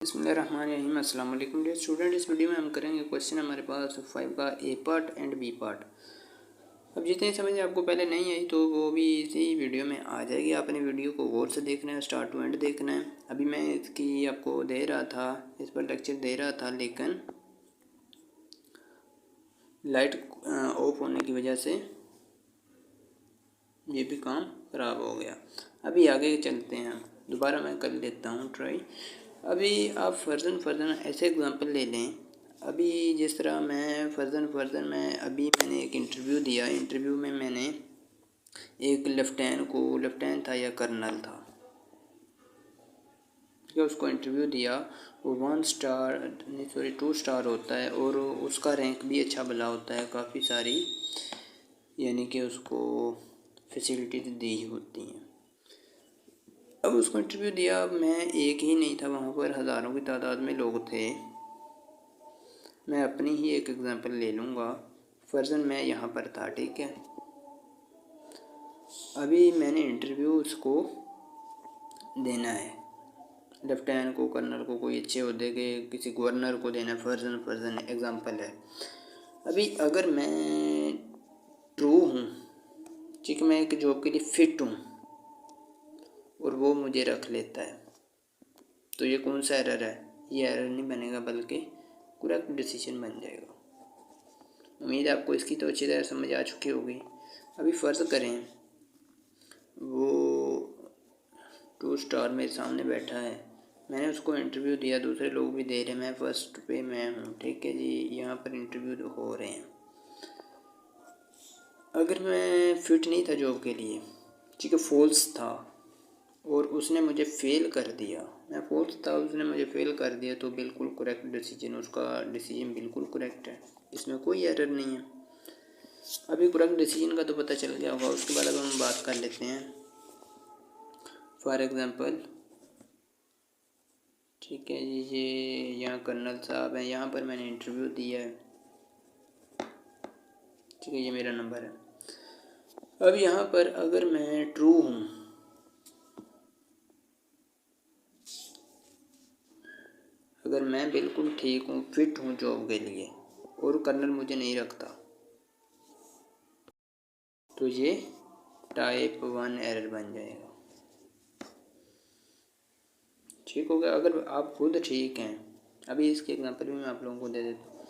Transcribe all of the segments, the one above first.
बिस्मिल्लाहिर्रहमानिर्रहीम। अस्सलाम वालेकुम डियर स्टूडेंट। इस वीडियो में हम करेंगे क्वेश्चन हमारे पास 5 का ए पार्ट एंड बी पार्ट। अब जितनी समझ आपको पहले नहीं आई तो वो भी इसी वीडियो में आ जाएगी। आपने वीडियो को गौर से देखना है, स्टार्ट टू एंड देखना है। अभी मैं इसकी आपको दे रहा था, इस पर लेक्चर दे रहा था, लेकिन लाइट ऑफ होने की वजह से ये भी काम ख़राब हो गया। अभी आगे चलते हैं, दोबारा मैं कर लेता हूँ ट्राई। अभी आप फर्जन ऐसे एग्जांपल ले लें। अभी जिस तरह मैं फर्जन में अभी मैंने एक इंटरव्यू दिया। इंटरव्यू में मैंने एक लेफ्टिनेंट था या कर्नल था, कि उसको इंटरव्यू दिया। वो 2 स्टार होता है और उसका रैंक भी अच्छा भला होता है, काफ़ी सारी यानी कि उसको फैसिलिटीज दी होती हैं। अब उसको इंटरव्यू दिया। मैं एक ही नहीं था, वहाँ पर हज़ारों की तादाद में लोग थे। मैं अपनी ही एक एग्ज़ाम्पल ले लूँगा। फर्जन मैं यहाँ पर था, ठीक है। अभी मैंने इंटरव्यू उसको देना है, लेफ्टिनेंट को, कर्नल को, कोई अच्छे ओहदे के किसी गवर्नर को देना है। फर्जन एग्ज़ाम्पल है। अभी अगर मैं ट्रू हूँ, ठीक है, मैं एक जॉब के लिए फ़िट हूँ और वो मुझे रख लेता है, तो ये कौन सा एरर है? ये एरर नहीं बनेगा बल्कि करेक्ट डिसीजन बन जाएगा। उम्मीद है आपको इसकी तो अच्छी तरह समझ आ चुकी होगी। अभी फ़र्ज़ करें वो 2 स्टार मेरे सामने बैठा है, मैंने उसको इंटरव्यू दिया, दूसरे लोग भी दे रहे हैं, मैं फ़र्स्ट पे मैं हूँ, ठीक है जी। यहाँ पर इंटरव्यू हो रहे हैं। अगर मैं फ़िट नहीं था जॉब के लिए, ठीक है, फॉल्स था और उसने मुझे फ़ेल कर दिया, मैं फॉल्स था, उसने मुझे फ़ेल कर दिया, तो बिल्कुल करेक्ट डिसीजन, उसका डिसीजन बिल्कुल करेक्ट है, इसमें कोई एरर नहीं है। अभी करेक्ट डिसीजन का तो पता चल गया होगा। उसके बाद अब हम बात कर लेते हैं। फॉर एग्ज़ाम्पल, ठीक है जी, ये यहाँ कर्नल साहब हैं, यहाँ पर मैंने इंटरव्यू दिया है, ठीक है, ये मेरा नंबर है। अब यहाँ पर अगर मैं ट्रू हूँ, अगर मैं बिल्कुल ठीक हूँ, फिट हूँ जॉब के लिए और कर्नल मुझे नहीं रखता, तो ये टाइप 1 एरर बन जाएगा, ठीक हो गया। अगर आप खुद ठीक हैं, अभी इसके एग्जांपल भी मैं आप लोगों को दे देता हूँ,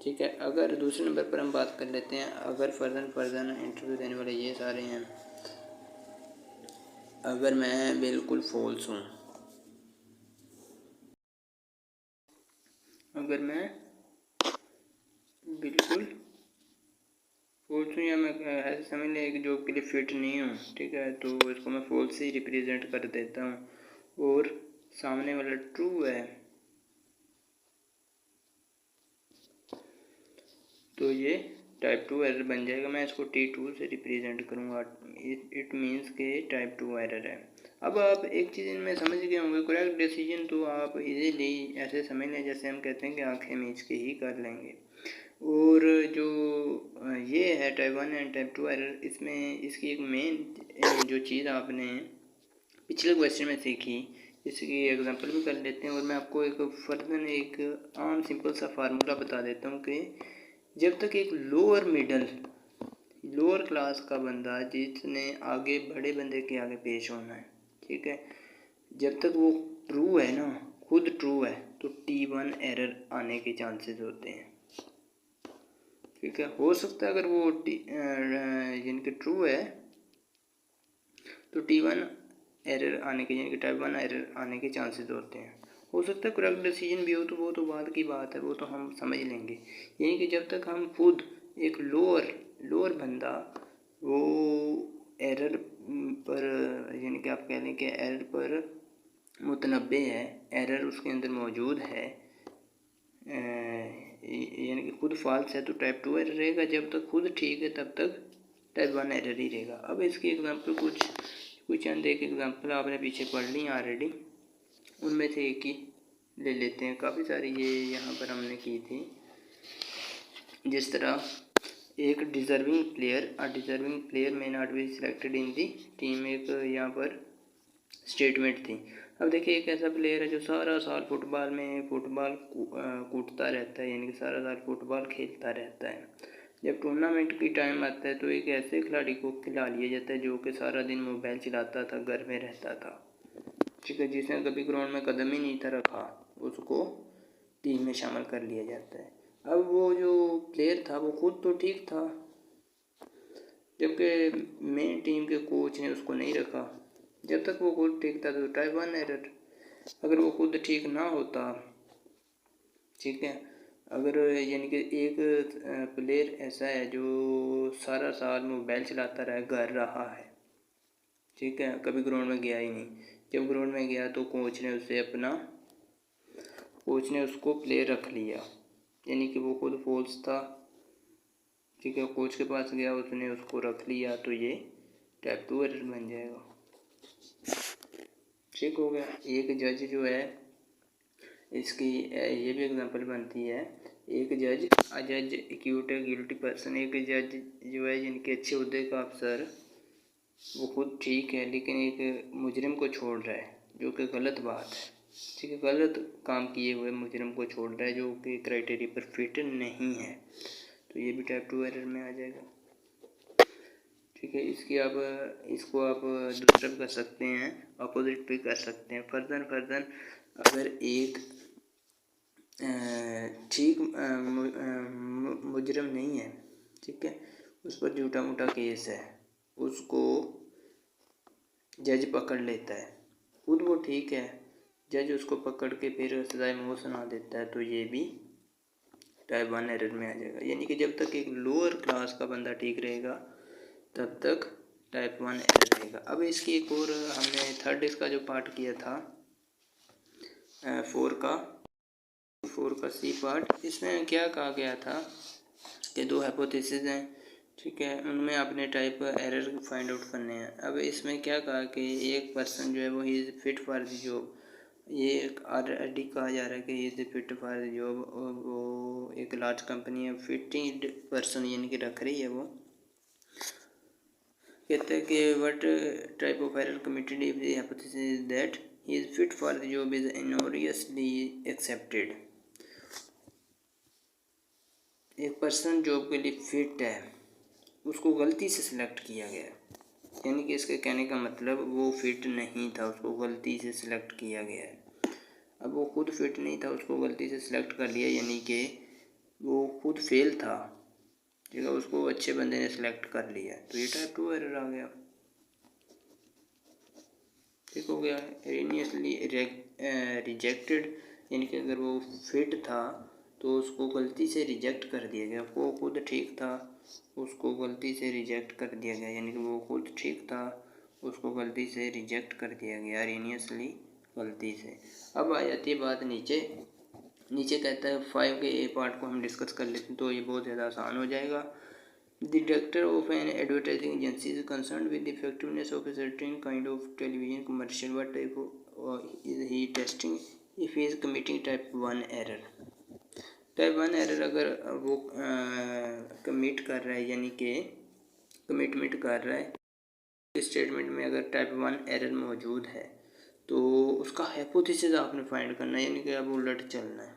ठीक है। अगर दूसरे नंबर पर हम बात कर लेते हैं, अगर फर्जन इंटरव्यू देने वाले ये सारे हैं, अगर मैं बिल्कुल फॉल्स हूँ, अगर मैं बिल्कुल फॉल्स हूँ या मैं ऐसे समझ लें एक जॉब के लिए फ़िट नहीं हूँ, ठीक है, तो इसको मैं फॉल्स ही रिप्रेजेंट कर देता हूँ और सामने वाला ट्रू है, तो ये टाइप 2 एरर बन जाएगा। मैं इसको T2 से रिप्रेजेंट करूँगा। इट मीन्स के टाइप 2 एरर है। अब आप एक चीज़ इनमें समझ गए होंगे, करेक्ट डिसीजन तो आप इजीली ऐसे समझ लें जैसे हम कहते हैं कि आंखें मीच के ही कर लेंगे। और जो ये है टाइप 1 एंड टाइप 2 एरर, इसमें इसकी एक मेन जो चीज़ आपने पिछले क्वेश्चन में सीखी, इसकी एग्जांपल भी कर लेते हैं। और मैं आपको एक आम सिंपल सा फार्मूला बता देता हूँ कि जब तक एक लोअर क्लास का बंदा जिसने आगे बड़े बंदे के आगे पेश होना है, ठीक है, जब तक वो ट्रू है ना, खुद ट्रू है, तो T1 एरर आने के चांसेस होते हैं, ठीक है। हो सकता है अगर वो यानी कि ट्रू है तो T1 एरर आने के, यानी कि टाइप 1 एरर आने के चांसेस होते हैं। हो सकता है करेक्ट डिसीजन भी हो, तो वो तो बाद की बात है, वो तो हम समझ लेंगे। यानी कि जब तक हम खुद एक लोअर बंदा वो एरर पर, यानी कि आप कह लें कि एरर पर मुतनब्बे है, एरर उसके अंदर मौजूद है, यानी कि खुद फॉल्स है, तो टाइप 2 एरर रहेगा। जब तक खुद ठीक है तब तक टाइप 1 एरर ही रहेगा। अब इसकी एग्जांपल कुछ चंद एक एग्जांपल आपने पीछे पढ़ ली ऑलरेडी, उनमें से एक ही ले लेते हैं। काफ़ी सारी ये यहाँ पर हमने की थी। जिस तरह एक deserving player may not be selected in the team, एक यहाँ पर स्टेटमेंट थी। अब देखिए एक ऐसा प्लेयर है जो सारा साल फुटबॉल कूटता रहता है, यानी कि सारा साल फुटबॉल खेलता रहता है। जब टूर्नामेंट की टाइम आता है तो एक ऐसे खिलाड़ी को खिला लिया जाता है जो कि सारा दिन मोबाइल चलाता था, घर में रहता था, ठीक है, जिसने कभी ग्राउंड में कदम ही नहीं था रखा, उसको टीम में शामिल कर लिया जाता है। अब वो जो प्लेयर था वो खुद तो ठीक था, जबकि मेन टीम के कोच ने उसको नहीं रखा। जब तक वो खुद ठीक था तो टाइप 1 एरर। अगर वो खुद ठीक ना होता, ठीक है, अगर यानी कि एक प्लेयर ऐसा है जो सारा साल मोबाइल चलाता रहा है, ठीक है, कभी ग्राउंड में गया ही नहीं। जब ग्राउंड में गया तो कोच ने उसको प्लेयर रख लिया, यानी कि वो खुद फॉल्स था, ठीक है, कोच के पास गया, उसने उसको रख लिया, तो ये टाइप 2 एरर बन जाएगा। ठीक हो गया। एक जज जो है, इसकी ये भी एग्जांपल बनती है, एक जज एक्यूट है गिल्टी पर्सन। एक जज जो है जिनके अच्छे ओहदे का अफसर, वो खुद ठीक है लेकिन एक मुजरिम को छोड़ रहा है, जो कि गलत बात है, ठीक है, गलत काम किए हुए मुजरिम को छोड़ रहा है जो कि क्राइटेरिया पर फिट नहीं है, तो ये भी टाइप 2 एरर में आ जाएगा। ठीक है, इसको आप दूसरा भी कर सकते हैं, अपोजिट भी कर सकते हैं। फर्दर अगर एक ठीक मुजरम नहीं है, ठीक है, उस पर झूठा मूठा केस है, उसको जज पकड़ लेता है, खुद वो ठीक है, जज उसको पकड़ के फिर सजाए मौत सुना देता है, तो ये भी टाइप 1 एरर में आ जाएगा। यानी कि जब तक एक लोअर क्लास का बंदा ठीक रहेगा तब तक टाइप 1 एरर रहेगा। अब इसकी एक और हमने थर्ड इसका जो पार्ट किया था 4 का सी पार्ट, इसमें क्या कहा गया था कि 2 हाइपोथेसिस हैं, ठीक है, उनमें आपने टाइप एरर फाइंड आउट करने हैं। अब इसमें क्या कहा कि एक पर्सन जो है वो he is fit for the job, ये ऑलरेडी कहा जा रहा है कि he is fit for the job, और वो एक लार्ज कंपनी है फिटिंग पर्सन यानी कि रख रही है, वो कहते हैं कि what type of error committed if the hypothesis is that he is fit for the job is erroneously accepted. एक पर्सन जॉब के लिए फिट है, उसको गलती से सिलेक्ट किया गया, यानी कि इसके कहने का मतलब वो फिट नहीं था, उसको गलती से सिलेक्ट किया गया है। अब वो खुद फिट नहीं था, उसको गलती से सिलेक्ट कर लिया, यानी कि वो खुद फेल था, ठीक है, उसको अच्छे बंदे ने सिलेक्ट कर लिया, तो ये टाइप 2 एरर आ गया। ठीक हो गया। एरिनियसली रिजेक्टेड, यानी कि अगर वो फिट था तो उसको गलती से रिजेक्ट कर दिया गया, वो खुद ठीक था, उसको गलती से रिजेक्ट कर दिया गया, यानी कि वो खुद ठीक था, उसको गलती से रिजेक्ट कर दिया गया एरिनियसली, गलती से। अब आ जाती है बात नीचे कहता है 5 के ए पार्ट को हम डिस्कस कर लेते हैं, तो ये बहुत ज़्यादा आसान हो जाएगा। The director of an advertising agency is concerned with the effectiveness of a certain kind of television commercial. What type of is he testing if he is committing type 1 error? Type 1 error अगर वो commit कर रहा है, यानी कि commitment कर रहा है, स्टेटमेंट में अगर टाइप 1 एरर मौजूद है तो उसका हाइपोथेसिस आपने फाइंड करना है, यानी कि अब उलट चलना है।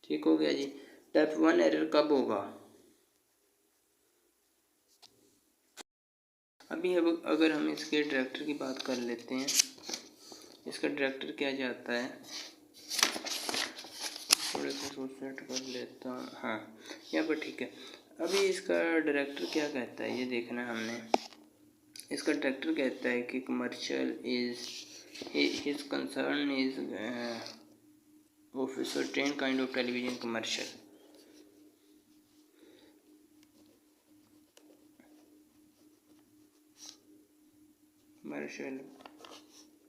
ठीक हो गया जी। टाइप 1 एरर कब होगा? अभी अब अगर हम इसके डायरेक्टर की बात कर लेते हैं, इसका डायरेक्टर क्या जाता है, थोड़ा सा सोच सेट कर लेता हूँ, हाँ यहाँ पर ठीक है। अभी इसका डायरेक्टर क्या कहता है ये देखना है हमने। इसका डायरेक्टर कहता है कि commercial is his concern is of a certain kind of television commercial.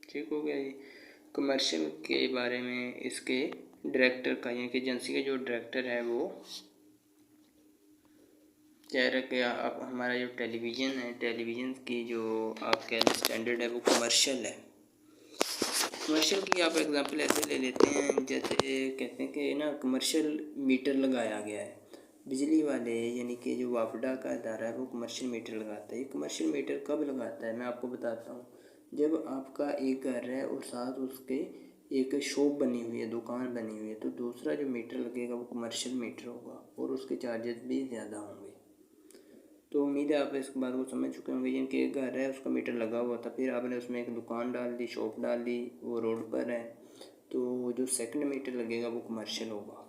ठीक हो गया जी। कमर्शियल के बारे में इसके डायरेक्टर का, यानी कि एजेंसी का जो डायरेक्टर है वो कह रहा है कि आप हमारा जो टेलीविज़न है, टेलीविज़न की जो आप कह रहे स्टैंडर्ड है वो कमर्शियल है। कमर्शियल की आप एग्जांपल ऐसे ले लेते हैं, जैसे कहते हैं कि ना कमर्शियल मीटर लगाया गया है, बिजली वाले यानी कि जो वापडा का अदारा है वो कमर्शियल मीटर लगाता है। ये कमर्शियल मीटर कब लगाता है मैं आपको बताता हूँ। जब आपका एक घर है और साथ उसके एक शॉप बनी हुई है, दुकान बनी हुई है, तो दूसरा जो मीटर लगेगा वो कमर्शियल मीटर होगा और उसके चार्जेस भी ज़्यादा होंगे। तो उम्मीद है आप इस बात को समझ चुके होंगे। जिनके एक घर है उसका मीटर लगा हुआ था, फिर आपने उसमें एक दुकान डाल दी, शॉप डाल दी, वो रोड पर है, तो जो सेकंड मीटर लगेगा वो कमर्शियल होगा।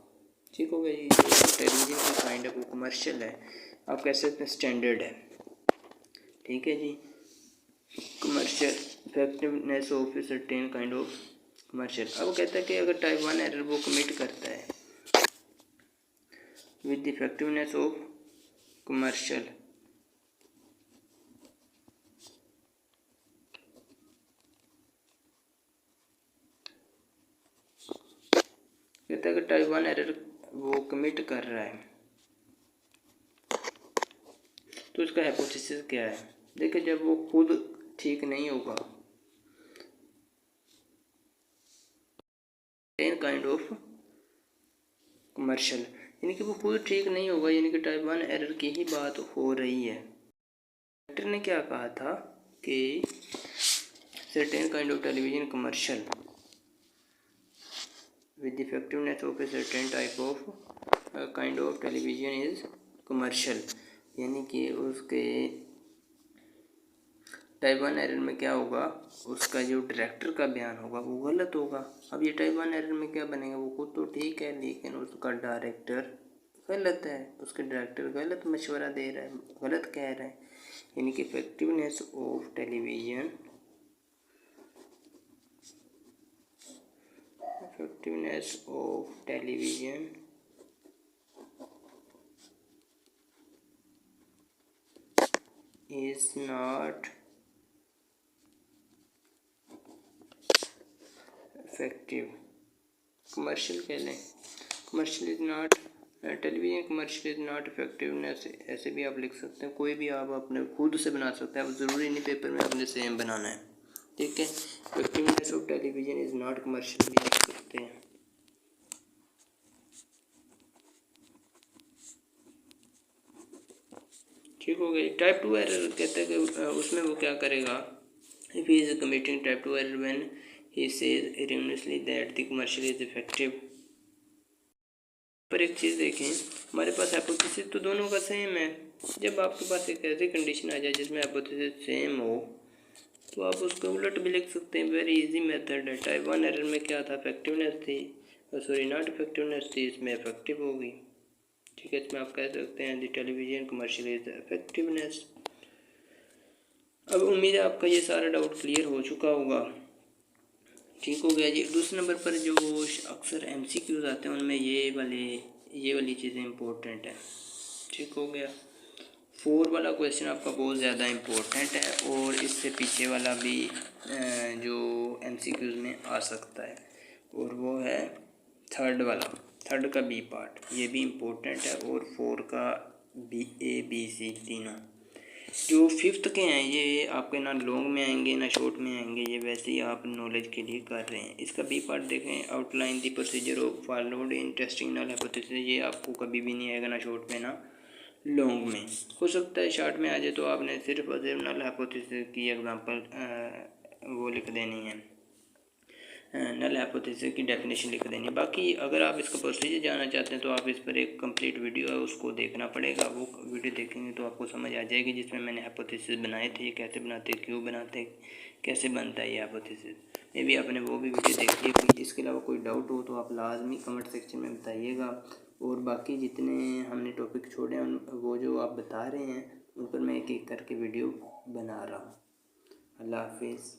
ठीक हो गया जी। जो टेलीविज़न का काइंड है वो कमर्शियल है, आप कह सकते हैं स्टैंडर्ड है। ठीक है जी। Commercial effectiveness of certain kind of commercial. अब वो कहता है कि अगर टाइप 1 एरर वो कमिट करता है with the effectiveness of commercial, कहता है कि टाइप 1 एरर वो कमिट कर रहा है, तो इसका हाइपोथेसिस क्या है। देखिए, जब वो खुद ठीक नहीं होगा, टेन काइंड ऑफ कमर्शियल, यानी कि वो खुद ठीक नहीं होगा, यानी कि टाइप 1 एरर की ही बात हो रही है। डॉक्टर ने क्या कहा था कि certain kind of television commercial with the effectiveness of a certain type of kind of television is commercial, यानी कि उसके टाइप 1 एरर में क्या होगा, उसका जो डायरेक्टर का बयान होगा वो गलत होगा। अब ये टाइप 1 एरर में क्या बनेगा, वो खुद तो ठीक है लेकिन उसका डायरेक्टर गलत है, उसके डायरेक्टर गलत मशवरा दे रहा है, गलत कह रहा है, यानी कि effectiveness of television is not effective। Commercial कह लें, commercial is not television commercial is not effectiveness, ऐसे भी आप लिख सकते हैं। कोई भी आप अपने खुद से बना सकते हैं, अब ज़रूरी नहीं पेपर में अपने सेम बनाना है। ठीक है, effectiveness of television is not commercial भी लिख सकते हैं। ठीक हो गई। टाइप 2 एरर कहते हैं कि उसमें वो क्या करेगा, if he is committing type 2 error when he says erroneously that the commercial is effective. पर एक चीज़ देखें, हमारे पास हाइपोथेसिस तो दोनों का सेम है। जब आपके पास एक ऐसी कंडीशन आ जाए जिसमें हाइपोथेसिस सेम हो, तो आप उसको उलट भी लिख सकते हैं। वेरी इजी मेथड है। टाइप 1 एरर में क्या था, इफेक्टिवनेस थी, सॉरी नॉट इफेक्टिवनेस थी, इसमें इफेक्टिव होगी। ठीक है, इसमें आप कह सकते हैं the television commercial is effectiveness. अब उम्मीद है आपका ये सारा डाउट क्लियर हो चुका होगा। ठीक हो गया जी। दूसरे नंबर पर जो अक्सर MCQs आते हैं उनमें ये वाली चीज़ें इम्पोर्टेंट है। ठीक हो गया। 4 वाला क्वेश्चन आपका बहुत ज़्यादा इम्पोर्टेंट है और इससे पीछे वाला भी जो MCQs में आ सकता है, और वो है थर्ड का B पार्ट, ये भी इम्पोर्टेंट है, और 4 का A B C तीनों। जो 5th के हैं ये आपके ना लॉन्ग में आएंगे ना शॉर्ट में आएंगे, ये वैसे ही आप नॉलेज के लिए कर रहे हैं। इसका B पार्ट देखें, outline the procedure of followed in testing null hypothesis, ये आपको कभी भी नहीं आएगा ना शॉर्ट में ना लॉन्ग में। हो सकता है शॉर्ट में आ जाए तो आपने सिर्फ और सिर्फ नल हाइपोथेसिस की एग्जांपल वो लिख देनी है, नल हाइपोथेसिस की डेफिनेशन लिख देनी है। बाकी अगर आप इसका प्रोसीजर जानना चाहते हैं तो आप इस पर एक कंप्लीट वीडियो है उसको देखना पड़ेगा। वो वीडियो देखेंगे तो आपको समझ आ जाएगी, जिसमें मैंने हाइपोथेसिस बनाए थे, कैसे बनाते, क्यों बनाते, कैसे बनता है ये हाइपोथेसिस। मे भी आपने वो भी वीडियो देखी है। इसके अलावा कोई डाउट हो तो आप लाजमी कमेंट सेक्शन में बताइएगा, और बाकी जितने हमने टॉपिक छोड़े हैं वो जो आप बता रहे हैं उन पर मैं एक एक करके वीडियो बना रहा हूँ। अल्लाह हाफिज़।